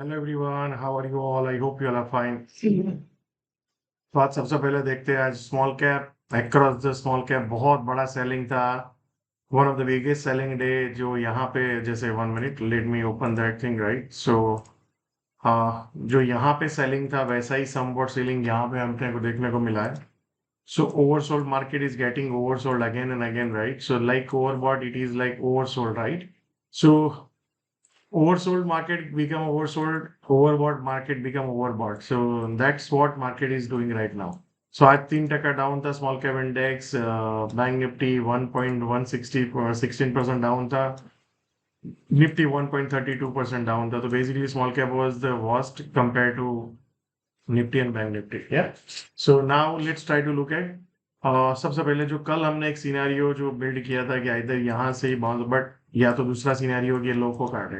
Hello everyone, how are you all? I hope you all are fine. तो आज सबसे पहले देखते हैं आज small cap across the small cap बहुत बड़ा सेलिंग था। One of the biggest selling day जो यहाँ पे जैसे 1 minute let me open that thing right. So हाँ, जो यहाँ पे सेलिंग था वैसा ही समवॉट सेलिंग यहाँ पे हमने को देखने को मिला है। So oversold market is getting oversold again and again, right? So like overbought, it is like oversold, right? So oversold market become oversold, overbought market become overbought. So that's what market is doing right now. So आज 3% down था small cap index, bank Nifty 1.160 16% down था, Nifty 1.32% down था। तो basically small cap was the worst compare to Nifty and bank Nifty. या so now let's try to look at सबसे पहले जो कल हमने एक सिनेरियो जो बिल्ड किया था कि इधर यहाँ से ही बाउंस, बट या तो दूसरा सिनेरियो कि लो को काटे।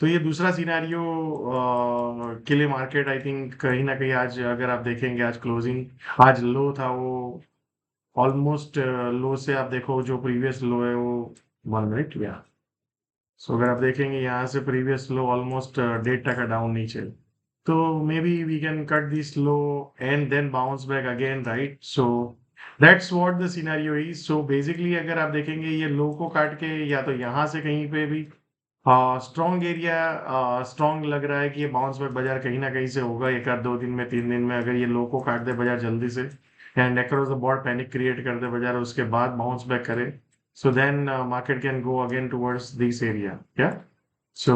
तो ये दूसरा सिनेरियो के लिए मार्केट आई थिंक कहीं ना कहीं आज अगर आप देखेंगे आज क्लोजिंग आज लो था वो ऑलमोस्ट लो से आप देखो जो प्रीवियस लो है वो 1 मिनट या सो अगर आप देखेंगे यहाँ से प्रीवियस लो ऑलमोस्ट 1.5% डाउन नीचे। तो maybe we can cut this low and then bounce back again, right? So that's what the scenario is. So basically अगर आप देखेंगे ये लो को काट के या तो यहाँ से कहीं पे भी स्ट्रॉन्ग एरिया स्ट्रॉन्ग लग रहा है कि ये बाउंस बैक बाजार कहीं ना कहीं से होगा एक आध 2 दिन में 3 दिन में। अगर ये लो को काट दे बाजार जल्दी से and across the board panic create कर दे बाजार उसके बाद बाउंस बैक करे, so then market can go again towards this area. Yeah. So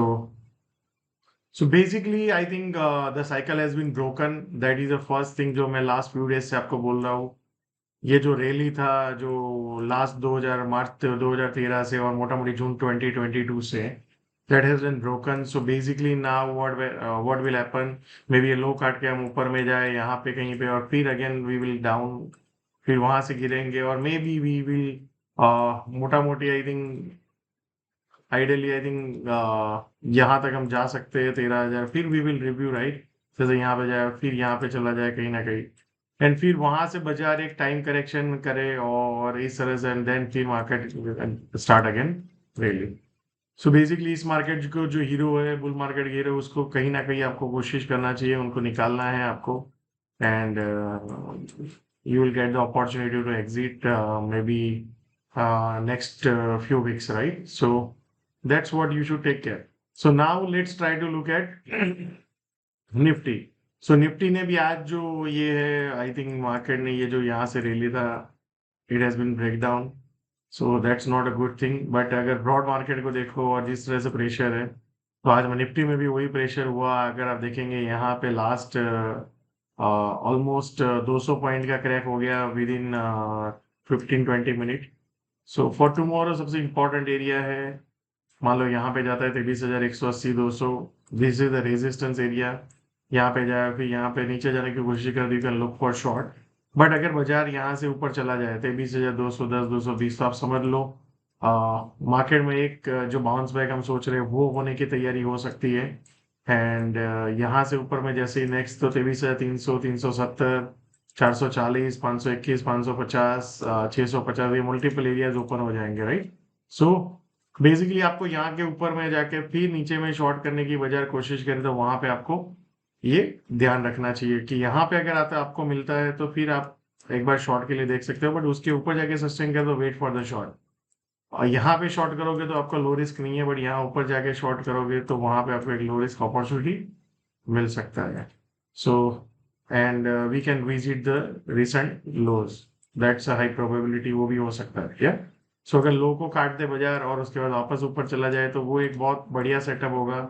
so basically I think the cycle has been broken. That is the first thing जो मैं last few days से आपको बोल रहा हूँ। ये जो रैली था जो लास्ट 2000 मार्च 2013 से और मोटा मोटी जून 2022 से, that has been broken. So basically now what will happen, maybe ये लो काट के हम ऊपर में जाए यहाँ पे कहीं पे और फिर again we will down, फिर वहां से गिरेंगे और मे बी वी विल मोटा मोटी I think ideally I think यहाँ तक हम जा सकते हैं 13,000, फिर वी विल रिव्यू, राइट? जैसे यहाँ पे जाए फिर यहाँ पे चला जाए कहीं ना कहीं एंड फिर वहां से बाजार एक टाइम करेक्शन करे और इस तरह से एंड देन फिर market start again really. So basically इस मार्केट को जो हीरो है बुल मार्केट हीरो उसको कहीं ना कहीं आपको कोशिश करना चाहिए, उनको निकालना है आपको and you will get the opportunity to exit maybe next few weeks, right? So that's what you should take care. So now let's try to look at Nifty. So Nifty ने भी आज जो ये है आई थिंक मार्केट ने ये जो यहाँ से रैली था it has been break down, so that's not a good thing. But अगर ब्रॉड मार्केट को देखो और जिस तरह से प्रेशर है तो आज निफ्टी में भी वही प्रेशर हुआ। अगर आप देखेंगे यहाँ पे लास्ट ऑलमोस्ट 200 पॉइंट का क्रैक हो गया with in 15-20 minute. So for tomorrow सबसे इम्पोर्टेंट एरिया है, मान लो यहाँ पे जाता है 23,180-200, this is the resistance area. यहाँ पे जाए फिर यहाँ पे नीचे जाने की कोशिश कर दी, can look for short. But अगर बाजार यहाँ से ऊपर चला जाए 23,210 220 तो आप समझ लो मार्केट में एक जो बाउंस बैक हम सोच रहे हैं वो होने की तैयारी हो सकती है। एंड यहाँ से ऊपर में जैसे नेक्स्ट तो 23,300 370 440 521 550 650 ये मल्टीपल एरियाज ओपन हो जाएंगे, राइट? सो बेसिकली आपको यहाँ के ऊपर में जाके फिर नीचे में शॉर्ट करने की बजाय कोशिश करें तो वहां पे आपको ये ध्यान रखना चाहिए कि यहाँ पे अगर आता आपको मिलता है तो फिर आप एक बार शॉर्ट के लिए देख सकते हो, बट उसके ऊपर जाके सस्टेन कर तो वेट फॉर द शॉर्ट। और यहाँ पे शॉर्ट करोगे तो आपका लो रिस्क नहीं है, बट यहाँ ऊपर जाके शॉर्ट करोगे तो वहां पे आपको एक लो रिस्क अपॉर्चुनिटी मिल सकता है। So and we can visit the recent lows, that's a high probability वो भी हो सकता है। या सो अगर लो को काट दे बाजार और उसके बाद वापस ऊपर चला जाए तो वो एक बहुत बढ़िया सेटअप होगा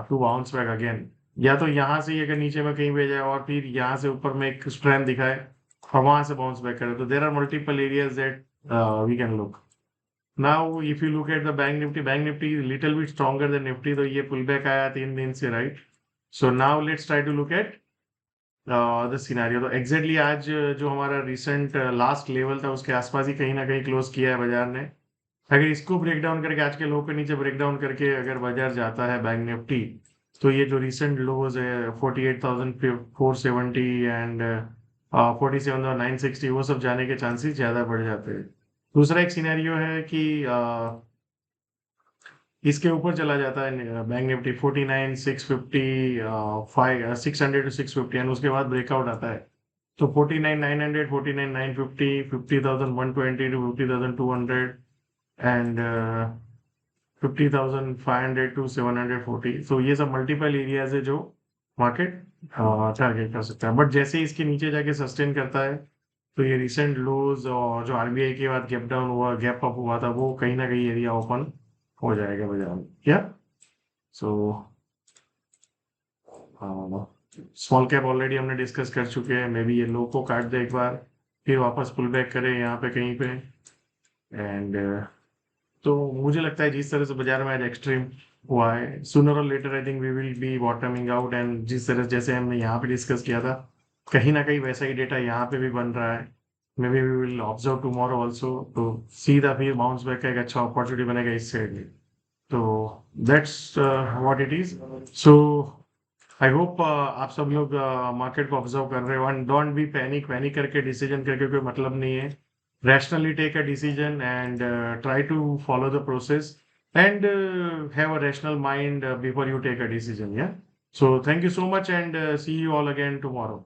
टू बाउंस बैक अगेन। या तो यहाँ से ही अगर नीचे में कहीं भी जाए और फिर यहाँ से ऊपर में एक स्ट्रेंथ दिखाए और वहां से बाउंस बैक करे तो there are multiple areas that we can look. Now if you look at the bank Nifty little bit stronger than Nifty, तो ये पुल बैक आया 3 दिन से, right? So now let's try to look at the scenario. तो exactly आज जो हमारा recent last level था उसके आसपास ही कहीं ना कहीं क्लोज किया है बाजार ने। अगर इसको ब्रेक डाउन करके आज के लो के नीचे ब्रेक डाउन करके अगर बाजार जाता है बैंक निफ्टी तो ये जो रिसेंट लोज है 48,470 एंड 47,960 वो सब जाने के चांसेस ज्यादा बढ़ जाते हैं। दूसरा एक सिनेरियो है कि इसके ऊपर चला जाता है बैंक निफ्टी 49 650 600 टू 650 एंड उसके बाद ब्रेकआउट आता है। तो 49 900 49 950 50,120 टू 50,200 एंड 50,500 टू 740। तो ये सब मल्टीपल एरियाज है जो मार्केट टारगेट कर सकता है, बट जैसे ही इसके नीचे जाके सस्टेन करता है तो ये रिसेंट लोज और जो आरबीआई के बाद गैप डाउन हुआ, गैप अप हुआ था, वो कहीं ना कहीं एरिया ओपन हो जाएगा बाजार में। या सो स्मॉल कैप ऑलरेडी हमने डिस्कस कर चुके हैं, मे बी ये लो को काट दे एक बार, फिर वापस पुल बैक करे यहाँ पे कहीं पे एंड तो मुझे लगता है जिस तरह से बाजार में आज एक्सट्रीम हुआ है, सूनर और later I think we will be bottoming out and जिस तरह जैसे हमने यहाँ पे डिस्कस किया था, कहीं ना कहीं वैसा ही डेटा यहाँ पे भी बन रहा है। Maybe we will observe tomorrow also, तो सीधा फिर बाउंस बैक का एक अच्छा अपॉर्चुनिटी बनेगा इस साइड में। तो that's what it is. So I hope आप सब लोग मार्केट को ऑब्जर्व कर रहे हो and don't be panic, panic करके डिसीजन करके कोई मतलब नहीं है। Rationally take a decision and try to follow the process and have a rational mind before you take a decision. Yeah. So thank you so much and see you all again tomorrow.